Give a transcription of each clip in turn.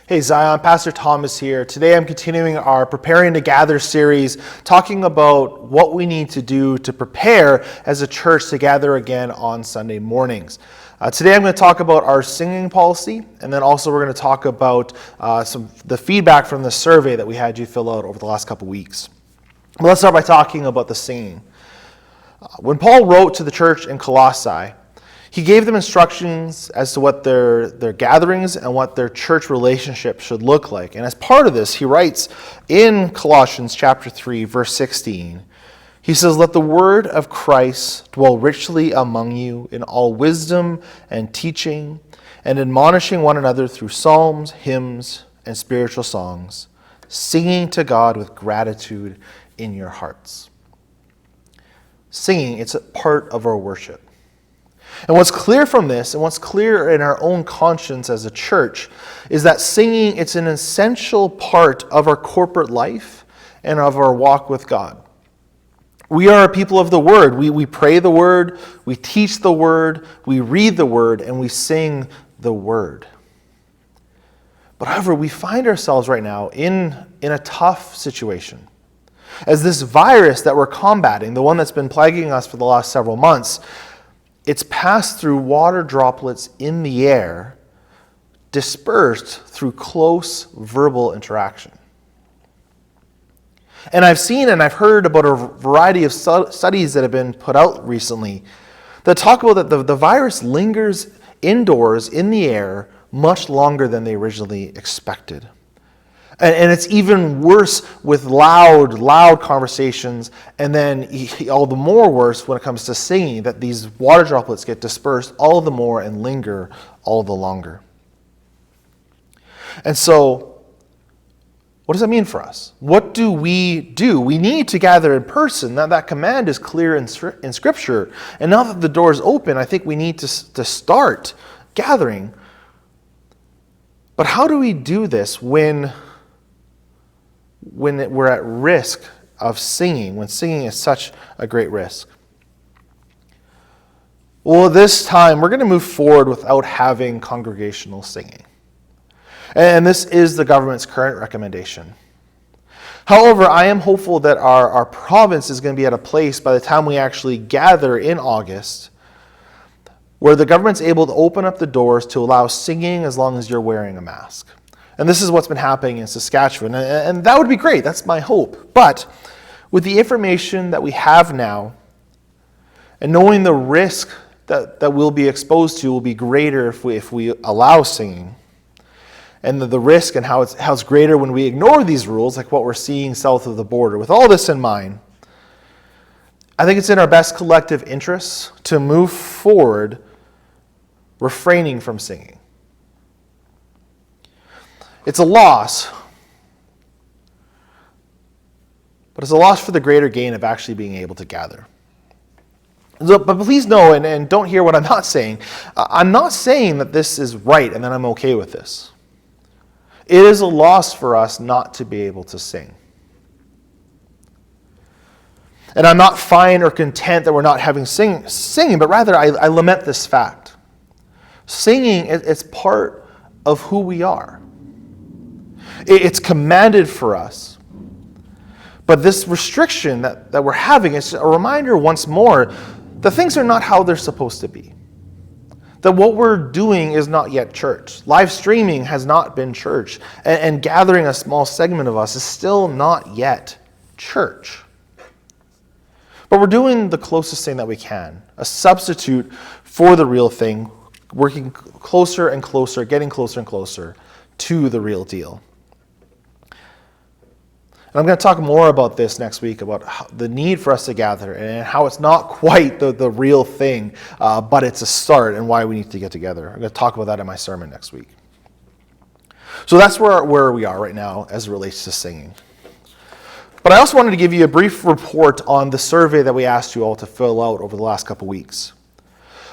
Hey Zion, Pastor Thomas here. Today I'm continuing our Preparing to Gather series, talking about what we need to do to prepare as a church to gather again on Sunday mornings. Today I'm going to talk about our singing policy, and then also we're going to talk about the feedback from the survey that we had you fill out over the last couple weeks. But let's start by talking about the singing. When Paul wrote to the church in Colossae, he gave them instructions as to what their gatherings and what their church relationship should look like. And as part of this, he writes in Colossians chapter 3, verse 16, he says, "Let the word of Christ dwell richly among you in all wisdom and teaching, and admonishing one another through psalms, hymns, and spiritual songs, singing to God with gratitude in your hearts." Singing, it's a part of our worship. And what's clear from this, and what's clear in our own conscience as a church, is that singing, it's an essential part of our corporate life and of our walk with God. We are a people of the Word. We pray the Word, we teach the Word, we read the Word, and we sing the Word. But however, we find ourselves right now in a tough situation. As this virus that we're combating, the one that's been plaguing us for the last several months, it's passed through water droplets in the air, dispersed through close verbal interaction. And I've seen and I've heard about a variety of studies that have been put out recently that talk about that the virus lingers indoors in the air much longer than they originally expected. And it's even worse with loud conversations, and then all the more worse when it comes to singing, that these water droplets get dispersed all the more and linger all the longer. And so, what does that mean for us? What do? We need to gather in person. Now, that command is clear in Scripture. And now that the door is open, I think we need to start gathering. But how do we do this when we're at risk of singing, when singing is such a great risk? Well, this time we're going to move forward without having congregational singing. And this is the government's current recommendation. However, I am hopeful that our province is going to be at a place by the time we actually gather in August where the government's able to open up the doors to allow singing as long as you're wearing a mask. And this is what's been happening in Saskatchewan. And that would be great. That's my hope. But with the information that we have now, and knowing the risk that we'll be exposed to will be greater if we allow singing, and the risk and how it's greater when we ignore these rules, like what we're seeing south of the border. With all this in mind, I think it's in our best collective interests to move forward refraining from singing. It's a loss, but it's a loss for the greater gain of actually being able to gather. But please know, and don't hear what I'm not saying. I'm not saying that this is right and that I'm okay with this. It is a loss for us not to be able to sing. And I'm not fine or content that we're not having singing, but rather I lament this fact. Singing is part of who we are. It's commanded for us. But this restriction that we're having is a reminder once more that things are not how they're supposed to be. That what we're doing is not yet church. Live streaming has not been church. And gathering a small segment of us is still not yet church. But we're doing the closest thing that we can. A substitute for the real thing, working closer and closer, getting closer and closer to the real deal. And I'm going to talk more about this next week, about the need for us to gather and how it's not quite the real thing, but it's a start and why we need to get together. I'm going to talk about that in my sermon next week. So that's where we are right now as it relates to singing. But I also wanted to give you a brief report on the survey that we asked you all to fill out over the last couple weeks.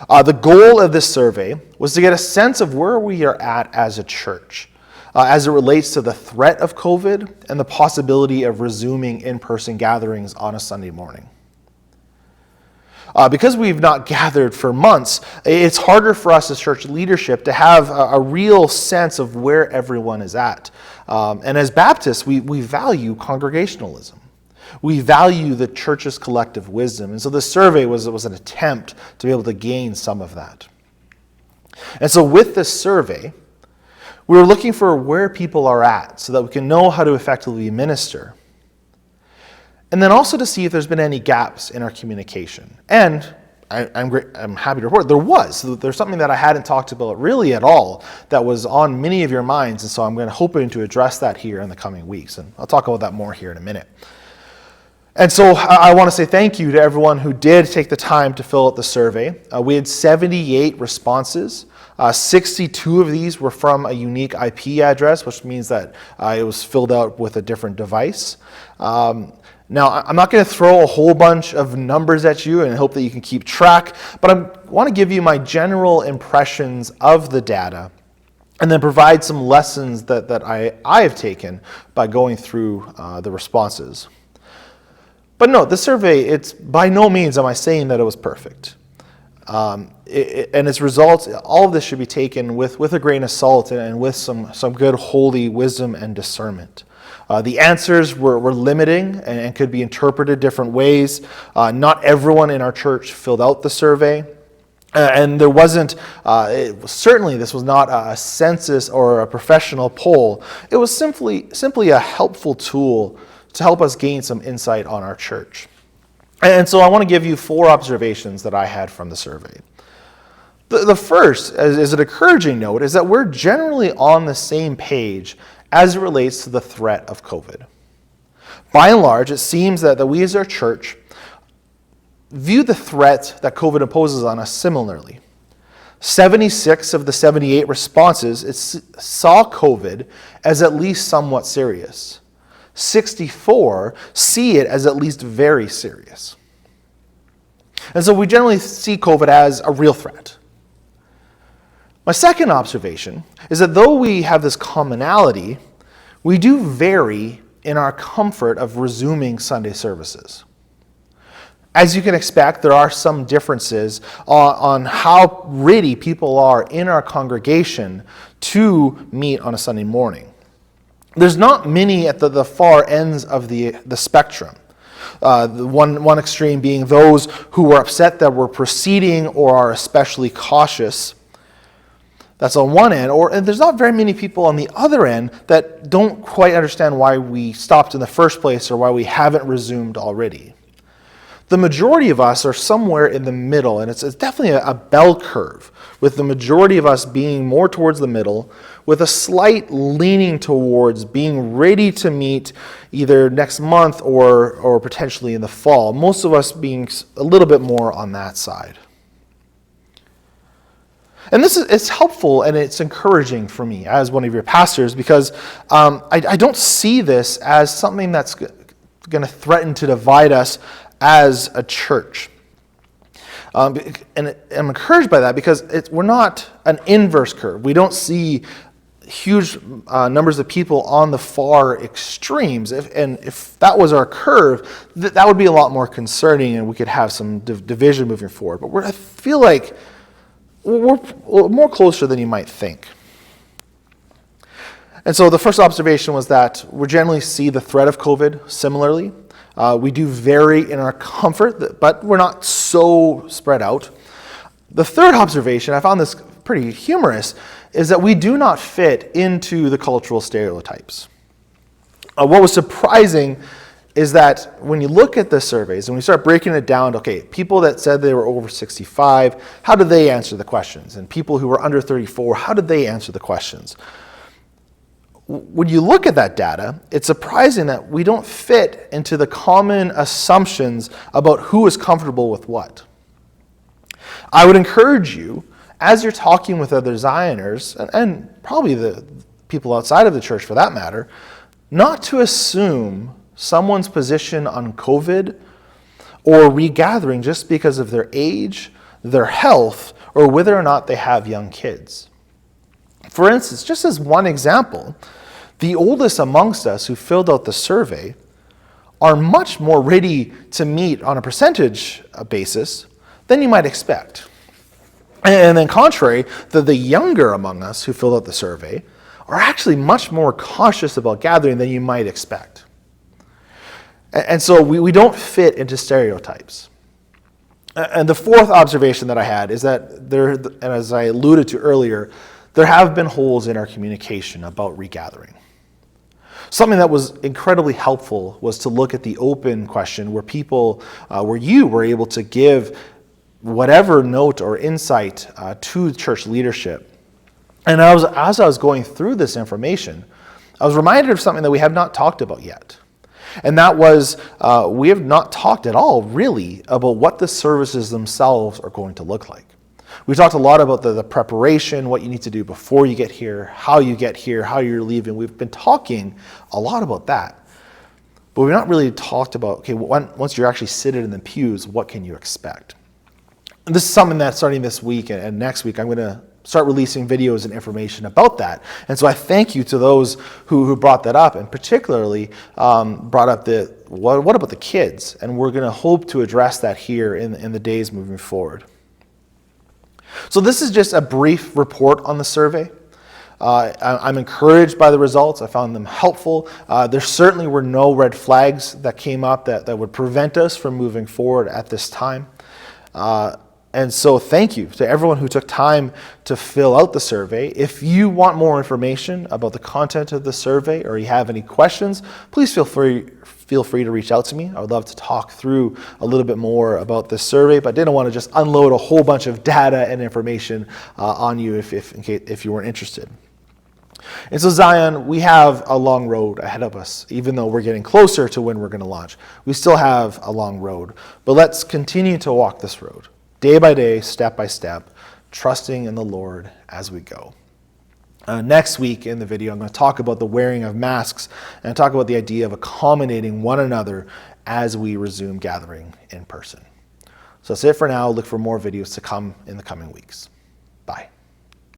The goal of this survey was to get a sense of where we are at as a church. As it relates to the threat of COVID and the possibility of resuming in-person gatherings on a Sunday morning. Because we've not gathered for months, it's harder for us as church leadership to have a real sense of where everyone is at. And as Baptists, we value congregationalism. We value the church's collective wisdom. And so the survey was an attempt to be able to gain some of that. And so with this survey, we were looking for where people are at so that we can know how to effectively minister. And then also to see if there's been any gaps in our communication. And I'm happy to report there was. There's something that I hadn't talked about really at all that was on many of your minds. And so I'm hoping to address that here in the coming weeks. And I'll talk about that more here in a minute. And so I want to say thank you to everyone who did take the time to fill out the survey. We had 78 responses. 62 of these were from a unique IP address, which means that it was filled out with a different device. Now, I'm not going to throw a whole bunch of numbers at you and hope that you can keep track, but I want to give you my general impressions of the data and then provide some lessons that I have taken by going through the responses. But no, the survey, it's by no means am I saying that it was perfect. And its results, all of this should be taken with a grain of salt and with some good holy wisdom and discernment. The answers were limiting and could be interpreted different ways. Not everyone in our church filled out the survey. And there wasn't, certainly this was not a census or a professional poll. It was simply a helpful tool to help us gain some insight on our church. And so I want to give you 4 observations that I had from the survey. The first, as an encouraging note, is that we're generally on the same page as it relates to the threat of COVID. By and large, it seems that we as our church view the threat that COVID imposes on us similarly. 76 of the 78 responses saw COVID as at least somewhat serious. 64 see it as at least very serious. And so we generally see COVID as a real threat. My second observation is that though we have this commonality, we do vary in our comfort of resuming Sunday services. As you can expect, there are some differences on how ready people are in our congregation to meet on a Sunday morning. There's not many at the far ends of the spectrum. The one extreme being those who are upset that we're proceeding or are especially cautious. That's on one end. And there's not very many people on the other end that don't quite understand why we stopped in the first place or why we haven't resumed already. The majority of us are somewhere in the middle, and it's definitely a bell curve, with the majority of us being more towards the middle, with a slight leaning towards being ready to meet either next month or potentially in the fall. Most of us being a little bit more on that side. And it's helpful and it's encouraging for me as one of your pastors because I don't see this as something that's going to threaten to divide us as a church. And I'm encouraged by that because we're not an inverse curve. We don't see huge numbers of people on the far extremes. If that was our curve, that would be a lot more concerning and we could have some division moving forward. But I feel like we're more closer than you might think. And so the first observation was that we generally see the threat of COVID similarly. We do vary in our comfort, but we're not so spread out. The third observation, I found this pretty humorous, is that we do not fit into the cultural stereotypes. What was surprising is that when you look at the surveys and we start breaking it down to, okay, people that said they were over 65, how did they answer the questions? And people who were under 34, how did they answer the questions? When you look at that data, it's surprising that we don't fit into the common assumptions about who is comfortable with what. I would encourage you, as you're talking with other Zioners, and probably the people outside of the church for that matter, not to assume someone's position on COVID or regathering just because of their age, their health, or whether or not they have young kids. For instance, just as one example, the oldest amongst us who filled out the survey are much more ready to meet on a percentage basis than you might expect. And then contrary, the younger among us who filled out the survey are actually much more cautious about gathering than you might expect. And so we don't fit into stereotypes. And the fourth observation that I had is that there, and as I alluded to earlier, there have been holes in our communication about regathering. Something that was incredibly helpful was to look at the open question where you were able to give whatever note or insight to church leadership. And as I was going through this information, I was reminded of something that we have not talked about yet. And that was, we have not talked at all, really, about what the services themselves are going to look like. We talked a lot about the preparation, what you need to do before you get here, how you're leaving. We've been talking a lot about that. But we've not really talked about, okay, once you're actually seated in the pews, what can you expect? And this is something that starting this week and next week, I'm going to start releasing videos and information about that. And so I thank you to those who brought that up, and particularly brought up what about the kids? And we're going to hope to address that here in the days moving forward. So this is just a brief report on the survey. I'm encouraged by the results. I found them helpful. There certainly were no red flags that came up that would prevent us from moving forward at this time. And so thank you to everyone who took time to fill out the survey. If you want more information about the content of the survey or you have any questions, please feel free to reach out to me. I would love to talk through a little bit more about this survey, but I didn't want to just unload a whole bunch of data and information on you if you weren't interested. And so Zion, we have a long road ahead of us, even though we're getting closer to when we're going to launch. We still have a long road, but let's continue to walk this road, day by day, step by step, trusting in the Lord as we go. Next week in the video, I'm going to talk about the wearing of masks and talk about the idea of accommodating one another as we resume gathering in person. So that's it for now. Look for more videos to come in the coming weeks. Bye.